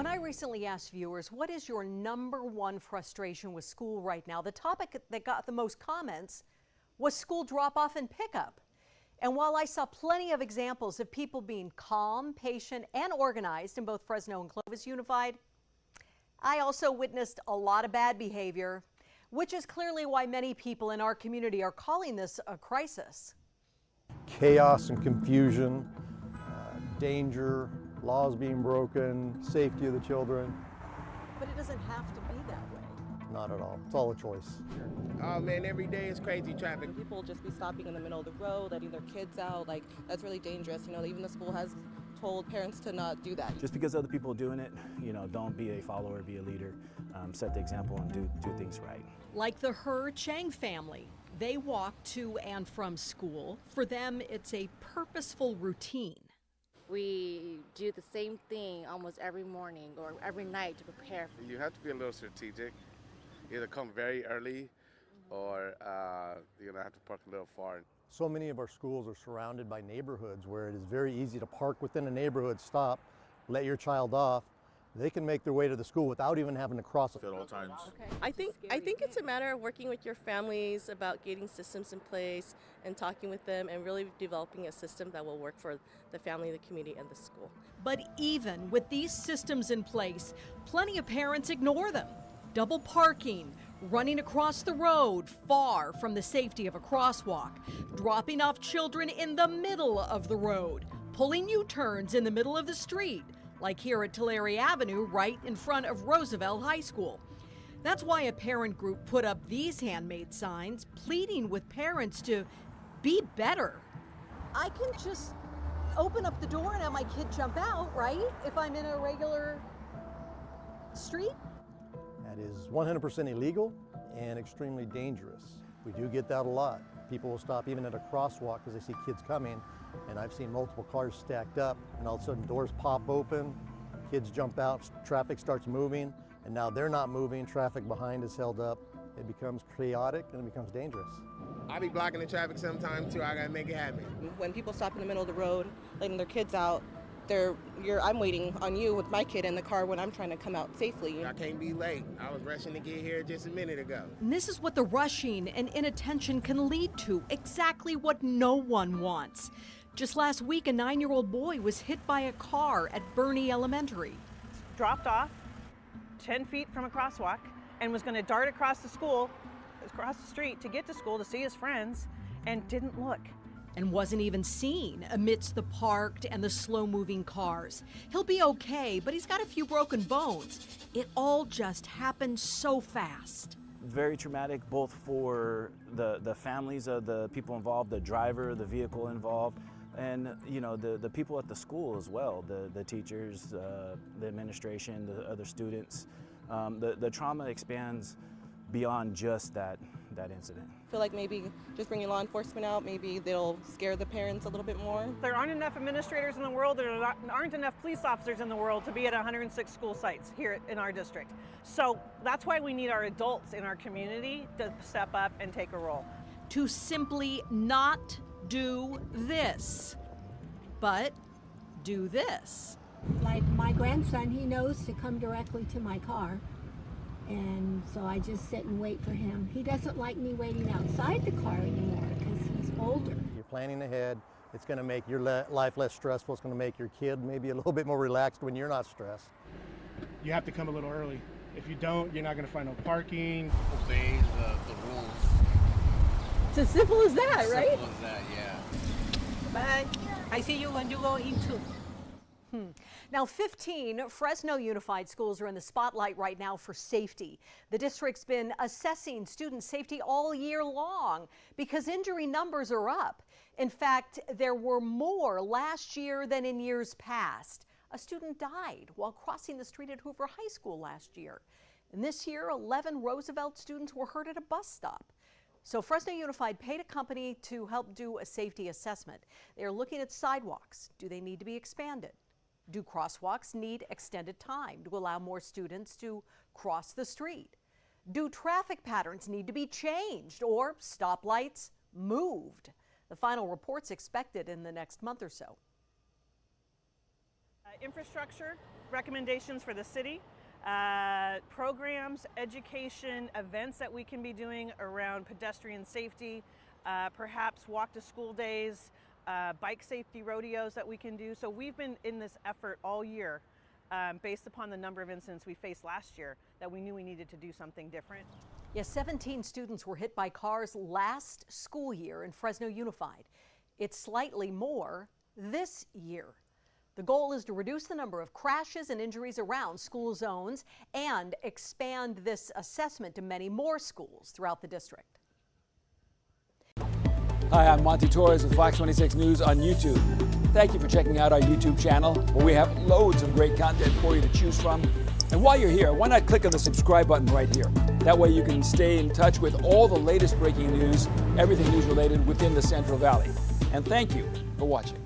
When I recently asked viewers, what is your #1 frustration with school right now? The topic that got the most comments was school drop-off and pickup. And while I saw plenty of examples of people being calm, patient, and organized in both Fresno and Clovis Unified, I also witnessed a lot of bad behavior, which is clearly why many people in our community are calling this a crisis. Chaos and confusion, danger, laws being broken, safety of the children. But it doesn't have to be that way. Not at all. It's all a choice. Oh man, every day is crazy traffic. People just be stopping in the middle of the road, letting their kids out. Like, that's really dangerous. You know, even the school has told parents to not do that. Just because other people are doing it, you know, don't be a follower, be a leader. Set the example and do things right. Like the He Chang family. They walk to and from school. For them, it's a purposeful routine. We do the same thing almost every morning or every night to prepare. You have to be a little strategic. Either come very early or you're gonna have to park a little far. So many of our schools are surrounded by neighborhoods where it is very easy to park within a neighborhood, stop, let your child off. They can make their way to the school without even having to cross it At all times. Okay. I think it's a matter of working with your families about getting systems in place and talking with them and really developing a system that will work for the family, the community, and the school. But even with these systems in place, plenty of parents ignore them. Double parking, running across the road far from the safety of a crosswalk, dropping off children in the middle of the road, pulling U-turns in the middle of the street, like here at Tulare Avenue right in front of Roosevelt High School. That's why a parent group put up these handmade signs pleading with parents to be better. I can just open up the door and have my kid jump out, right? If I'm in a regular street? That is 100% illegal and extremely dangerous. We do get that a lot. People will stop even at a crosswalk because they see kids coming, and I've seen multiple cars stacked up, and all of a sudden doors pop open, kids jump out, traffic starts moving, and now they're not moving, traffic behind is held up. It becomes chaotic and it becomes dangerous. I be blocking the traffic sometimes too. I gotta make it happen. When people stop in the middle of the road, letting their kids out, I'm waiting on you with my kid in the car when I'm trying to come out safely. I can't be late. I was rushing to get here just a minute ago. And this is what the rushing and inattention can lead to, exactly what no one wants. Just last week, a 9-year-old boy was hit by a car at Bernie Elementary. Dropped off 10 feet from a crosswalk and was going to dart across the street to get to school to see his friends, and didn't look. And wasn't even seen amidst the parked and the slow-moving cars. He'll be okay, but he's got a few broken bones. It all just happened so fast. Very traumatic, both for the families of the people involved, the driver, the vehicle involved, and you know the people at the school as well, the teachers, the administration, the other students. The trauma expands beyond just that incident. I feel like maybe just bringing law enforcement out, maybe they'll scare the parents a little bit more. There aren't enough administrators in the world, there aren't enough police officers in the world to be at 106 school sites here in our district. So that's why we need our adults in our community to step up and take a role. To simply not do this, but do this. Like my grandson, he knows to come directly to my car. And so I just sit and wait for him. He doesn't like me waiting outside the car anymore because he's older. You're planning ahead. It's going to make your life less stressful. It's going to make your kid maybe a little bit more relaxed when you're not stressed. You have to come a little early. If you don't, you're not going to find no parking. Obey the rules. It's as simple as that, right? Simple as that, yeah. Bye. I see you when you go in too. Now, 15 Fresno Unified schools are in the spotlight right now for safety. The district's been assessing student safety all year long because injury numbers are up. In fact, there were more last year than in years past. A student died while crossing the street at Hoover High School last year. And this year, 11 Roosevelt students were hurt at a bus stop. So Fresno Unified paid a company to help do a safety assessment. They are looking at sidewalks. Do they need to be expanded? Do crosswalks need extended time to allow more students to cross the street? Do traffic patterns need to be changed or stoplights moved? The final report's expected in the next month or so. Infrastructure recommendations for the city, programs, education, events that we can be doing around pedestrian safety, perhaps walk to school days, bike safety rodeos that we can do. So we've been in this effort all year based upon the number of incidents we faced last year that we knew we needed to do something different. Yes, 17 students were hit by cars last school year in Fresno Unified. It's slightly more this year. The goal is to reduce the number of crashes and injuries around school zones and expand this assessment to many more schools throughout the district. Hi, I'm Monty Torres with Fox 26 News on YouTube. Thank you for checking out our YouTube channel, where we have loads of great content for you to choose from. And while you're here, why not click on the subscribe button right here? That way you can stay in touch with all the latest breaking news, everything news related within the Central Valley. And thank you for watching.